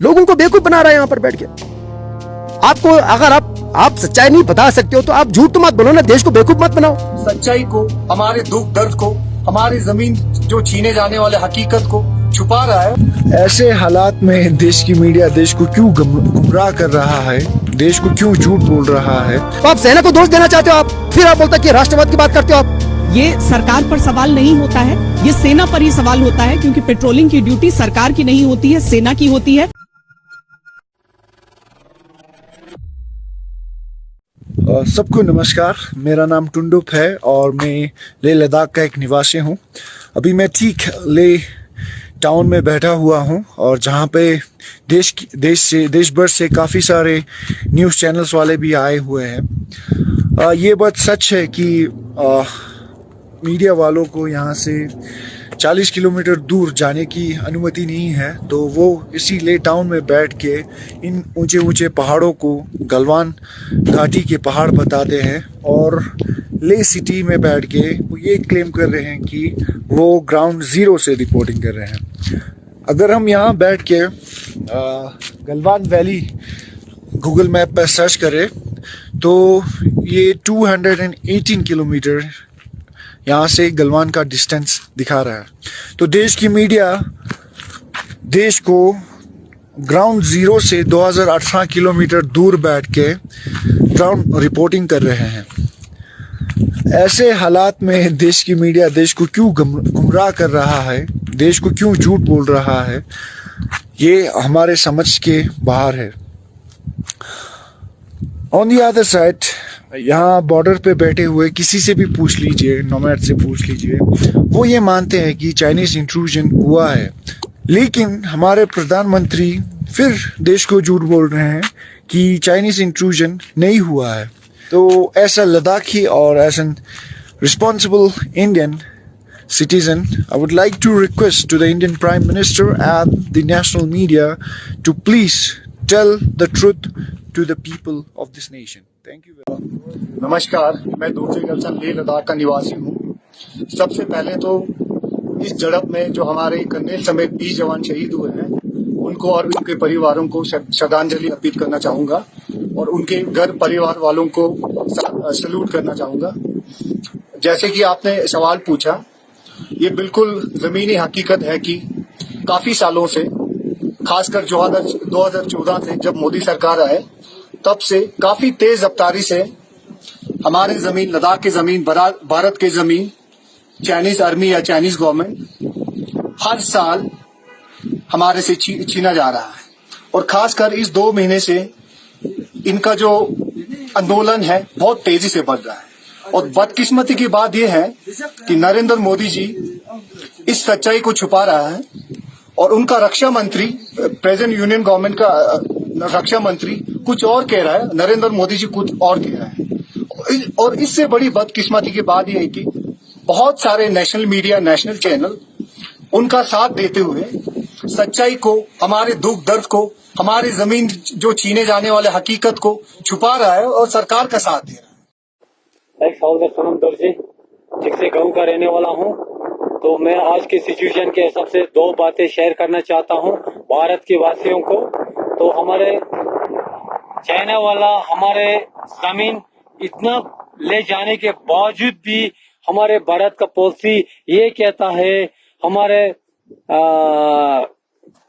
लोगों को बेवकूफ बना रहा है यहाँ पर बैठ के। आपको अगर आप सच्चाई नहीं बता सकते हो तो आप झूठ तो मत बोलो ना, देश को बेवकूफ मत बनाओ। सच्चाई को, हमारे दुख दर्द को, हमारी जमीन जो छीने जाने वाले हकीकत को छुपा रहा है। ऐसे हालात में देश की मीडिया देश को क्यों गुमराह कर रहा है, देश को क्यों झूठ बोल रहा है। तो आप सेना को दोष देना चाहते हो, आप फिर आप बोलते कि राष्ट्रवाद की बात करते हो आप। ये सरकार पर सवाल नहीं होता है, ये सेना पर ही सवाल होता है, क्योंकि पेट्रोलिंग की ड्यूटी सरकार की नहीं होती है, सेना की होती है। सबको नमस्कार, मेरा नाम टुंडुप है और मैं लेह लद्दाख का एक निवासी हूँ। अभी मैं ठीक लेह टाउन में बैठा हुआ हूँ और जहाँ पे देश भर से काफ़ी सारे न्यूज़ चैनल्स वाले भी आए हुए हैं। ये बात सच है कि मीडिया वालों को यहाँ से 40 किलोमीटर दूर जाने की अनुमति नहीं है, तो वो इसी लेह टाउन में बैठ के इन ऊंचे ऊंचे पहाड़ों को गलवान घाटी के पहाड़ बताते हैं और लेह सिटी में बैठ के वो ये क्लेम कर रहे हैं कि वो ग्राउंड ज़ीरो से रिपोर्टिंग कर रहे हैं। अगर हम यहाँ बैठ के गलवान वैली गूगल मैप पर सर्च करें तो ये 218 किलोमीटर यहाँ से गलवान का डिस्टेंस दिखा रहा है। तो देश की मीडिया देश को ग्राउंड ज़ीरो से 2018 किलोमीटर दूर बैठ के ग्राउंड रिपोर्टिंग कर रहे हैं। ऐसे हालात में देश की मीडिया देश को क्यों गुमराह कर रहा है, देश को क्यों झूठ बोल रहा है, ये हमारे समझ के बाहर है। ऑन द अदर साइड, यहाँ बॉर्डर पे बैठे हुए किसी से भी पूछ लीजिए, नोमैड से पूछ लीजिए, वो ये मानते हैं कि चाइनीज इंट्रूजन हुआ है। लेकिन हमारे प्रधानमंत्री फिर देश को झूठ बोल रहे हैं कि चाइनीज इंट्रूजन नहीं हुआ है। तो ऐसा लद्दाखी और as an responsible Indian citizen, I would like to request to the Indian Prime Minister and the national media to please tell the truth to the people of this nation. Thank you very much. नमस्कार, मैं दूसरे गलसन लेह लद्दाख का निवासी हूँ। सबसे पहले तो इस झड़प में जो हमारे कर्नल समेत 20 जवान शहीद हुए हैं, उनको और उनके परिवारों को श्रद्धांजलि अर्पित करना चाहूँगा और उनके घर परिवार वालों को सैल्यूट करना चाहूँगा। जैसे कि आपने सवाल पूछा, ये बिल्कुल जमीनी हकीकत है कि काफी सालों से, खासकर 2014 से जब मोदी सरकार आए, तब से काफी तेज रफ्तारी से हमारे जमीन, लद्दाख की जमीन, भारत की जमीन चाइनीज आर्मी या चाइनीज गवर्नमेंट हर साल हमारे से छीना जा रहा है। और खासकर इस 2 महीने से इनका जो आंदोलन है बहुत तेजी से बढ़ रहा है। और बदकिस्मती की बात यह है कि नरेंद्र मोदी जी इस सच्चाई को छुपा रहा है और उनका रक्षा मंत्री, प्रेजेंट यूनियन गवर्नमेंट का रक्षा मंत्री कुछ और कह रहा है, नरेंद्र मोदी जी कुछ और कह रहा है। और इससे बड़ी बदकिस्मती की बात यह है कि बहुत सारे नेशनल मीडिया, नेशनल चैनल उनका साथ देते हुए सच्चाई को, हमारे दुख दर्द को, हमारी जमीन जो छीने जाने वाले हकीकत को छुपा रहा है और सरकार का साथ दे रहा है। एक सौदर सनम दर्जी, ठीक से गाँव का रहने वाला हूँ। तो मैं आज की सिचुएशन के हिसाब से 2 बातें शेयर करना चाहता हूँ भारत के वासियों को। तो हमारे चाइना वाला हमारे जमीन इतना ले जाने के बावजूद भी हमारे भारत का पॉलिसी ये कहता है, हमारे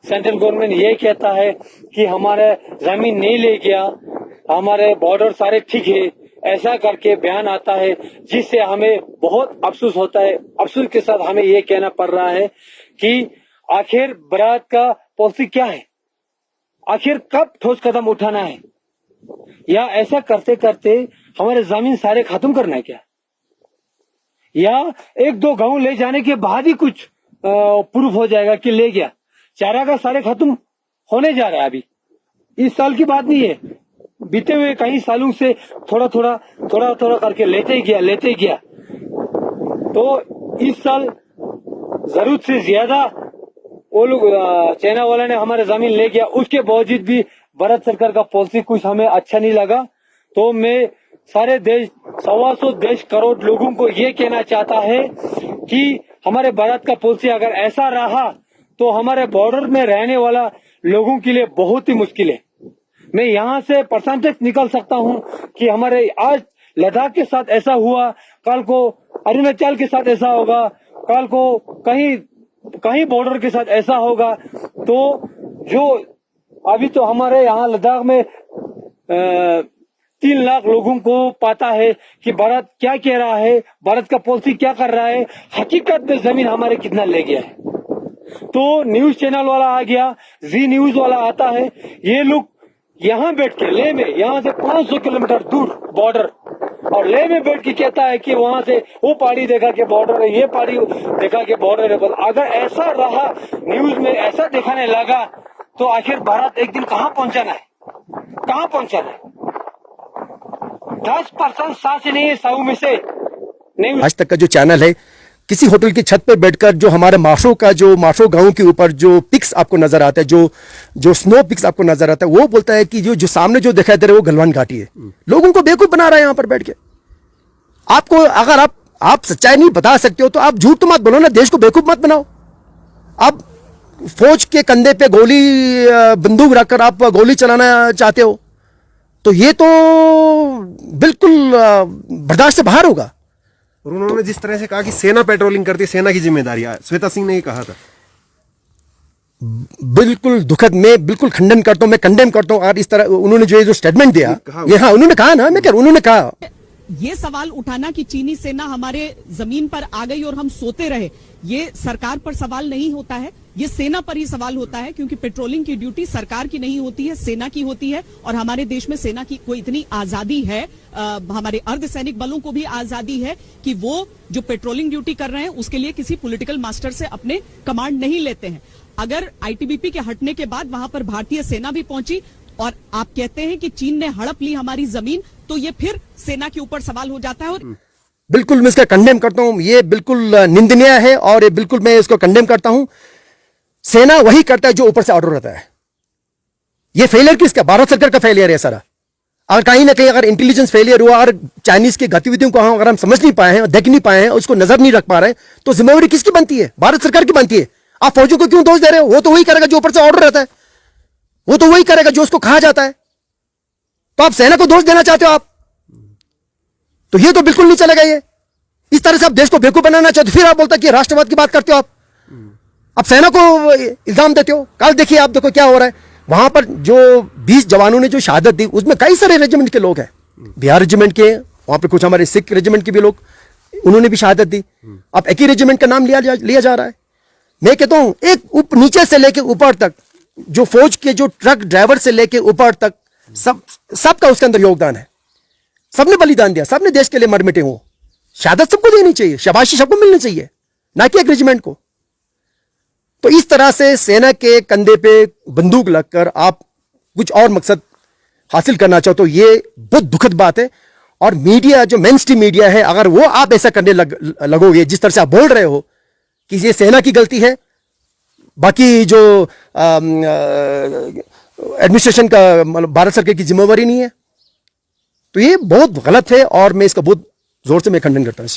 सेंट्रल गवर्नमेंट ये कहता है कि हमारे जमीन नहीं ले गया, हमारे बॉर्डर सारे ठीक है, ऐसा करके बयान आता है, जिससे हमें बहुत अफसोस होता है। अफसोस के साथ हमें ये कहना पड़ रहा है कि आखिर भारत का पॉलिसी क्या है, आखिर कब ठोस कदम उठाना है, या ऐसा करते करते हमारे जमीन सारे खत्म करना है क्या, या 1-2 गांव ले जाने के बाद ही कुछ प्रूफ हो जाएगा कि ले गया। चारा का सारे खत्म होने जा रहा है। अभी इस साल की बात नहीं है, बीते हुए कई सालों से थोड़ा थोड़ा करके लेते गया। तो इस साल जरूरत से ज्यादा वो लोग चाइना वाला ने हमारे जमीन ले गया, उसके बावजूद भी भारत सरकार का पॉलिसी कुछ हमें अच्छा नहीं लगा। तो मैं सारे देश, 125 देश करोड़ लोगों को ये कहना चाहता है कि हमारे भारत का पॉलिसी अगर ऐसा रहा तो हमारे बॉर्डर में रहने वाला लोगों के लिए बहुत ही मुश्किल है। मैं यहाँ से परसेंटेज निकल सकता हूँ कि हमारे आज लद्दाख के साथ ऐसा हुआ, कल को अरुणाचल के साथ ऐसा होगा, कल को कहीं बॉर्डर के साथ ऐसा होगा। तो जो अभी तो हमारे यहाँ लद्दाख में 3 लाख लोगों को पता है कि भारत क्या कह रहा है, भारत का पॉलिसी क्या कर रहा है, हकीकत में जमीन हमारे कितना ले गया है। तो न्यूज चैनल वाला आ गया, जी न्यूज वाला आता है, ये लोग यहाँ बैठ के लेह में, यहाँ से 500 किलोमीटर दूर बॉर्डर, और लेह में बैठ के कहता है कि वहां से वो पहाड़ी देखा के बॉर्डर है, ये पहाड़ी देखा के बॉर्डर है। अगर ऐसा रहा, न्यूज में ऐसा दिखाने लगा, तो आखिर भारत एक दिन कहाँ पहुंचाना है, कहाँ पहुंचाना है? 10% सांस नहीं है 100 में से नहीं। आज तक का जो चैनल है, किसी होटल की छत पे बैठकर जो हमारे माशो गांव के ऊपर जो पिक्स आपको नजर आता है, जो स्नो पिक्स आपको नजर आता है, वो बोलता है कि जो सामने जो दिखाई दे रहा है वो गलवान घाटी है। लोगों को बेवकूफ बना रहा है यहाँ पर बैठ के। आपको अगर आप सच्चाई नहीं बता सकते हो तो आप झूठ तो मत बोलो ना, देश को बेवकूफ मत बनाओ। आप फौज के कंधे पे बंदूक रखकर आप गोली चलाना चाहते हो, तो ये तो बिल्कुल बर्दाश्त से बाहर होगा। और उन्होंने जिस तरह से कहा कि सेना पेट्रोलिंग करती है, सेना की जिम्मेदारी है, श्वेता सिंह ने ही कहा था। बिल्कुल दुखद, मैं बिल्कुल खंडन करता हूं, मैं कंडेम करता हूं। और इस तरह उन्होंने जो स्टेटमेंट दिया, ये हाँ उन्होंने कहा ना, मैं कह उन्होंने कहा ये सवाल उठाना कि चीनी सेना हमारे जमीन पर आ गई और हम सोते रहे, ये सरकार पर सवाल नहीं होता है, ये सेना पर ही सवाल होता है। क्योंकि पेट्रोलिंग की ड्यूटी सरकार की नहीं होती है, सेना की होती है। और हमारे देश में सेना की कोई इतनी आजादी है, हमारे अर्धसैनिक बलों को भी आजादी है कि वो जो पेट्रोलिंग ड्यूटी कर रहे हैं उसके लिए किसी पॉलिटिकल मास्टर से अपने कमांड नहीं लेते हैं। अगर आईटीबीपी के हटने के बाद वहां पर भारतीय सेना भी पहुंची और आप कहते हैं कि चीन ने हड़प ली हमारी जमीन, तो ये फिर सेना के ऊपर सवाल हो जाता है। और बिल्कुल मैं इसका कंडेम करता हूं, ये बिल्कुल निंदनीय है और ये बिल्कुल मैं इसको कंडेम करता हूं। सेना वही करता है जो ऊपर से ऑर्डर रहता है। ये फेलियर किसका? भारत सरकार का फेलियर है सारा। अगर कहीं ना कहीं अगर इंटेलिजेंस फेलियर हुआ और चाइनीज की गतिविधियों को अगर हम समझ नहीं पाए हैं और देख नहीं पाए हैं, उसको नजर नहीं रख पा रहे हैं, तो जिम्मेवारी किसकी बनती है? भारत सरकार की बनती है। आप फौजों को क्यों दोष दे रहे हो? वो तो वही करेगा जो ऊपर से ऑर्डर रहता है, वो तो वही करेगा जो उसको कहा जाता है। तो आप सेना को दोष देना चाहते हो आप, तो ये तो बिल्कुल नहीं चलेगा। ये इस तरह से आप देश को बेवकूफ बनाना चाहते हो, फिर आप बोलते हैं कि राष्ट्रवाद की बात करते हो आप सेना को इल्जाम देते हो। कल देखिए, आप देखो क्या हो रहा है वहां पर। जो 20 जवानों ने जो शहादत दी, उसमें कई सारे रेजिमेंट के लोग हैं, बिहार रेजिमेंट के, वहां पर कुछ हमारे सिख रेजिमेंट के भी लोग, उन्होंने भी शहादत दी। अब एक ही रेजिमेंट का नाम लिया जा रहा है। मैं कहता हूं एक नीचे से लेके ऊपर तक, जो फौज के जो ट्रक ड्राइवर से लेके ऊपर तक, सबका उसके अंदर योगदान है। सबने बलिदान दिया, सबने देश के लिए मर मिटे हो। शहादत सबको देनी चाहिए, शाबाशी सबको मिलनी चाहिए, ना कि एक रेजिमेंट को। तो इस तरह से सेना के कंधे पे बंदूक लगकर आप कुछ और मकसद हासिल करना चाहो, तो ये बहुत दुखद बात है। और मीडिया, जो मेन स्ट्रीम मीडिया है, अगर वो आप ऐसा करने लगोगे, जिस तरह से आप बोल रहे हो कि ये सेना की गलती है, बाकी जो एडमिनिस्ट्रेशन का मतलब भारत सरकार की जिम्मेवारी नहीं है, तो ये बहुत गलत है और मैं इसका बहुत जोर से मैं खंडन करता हूं।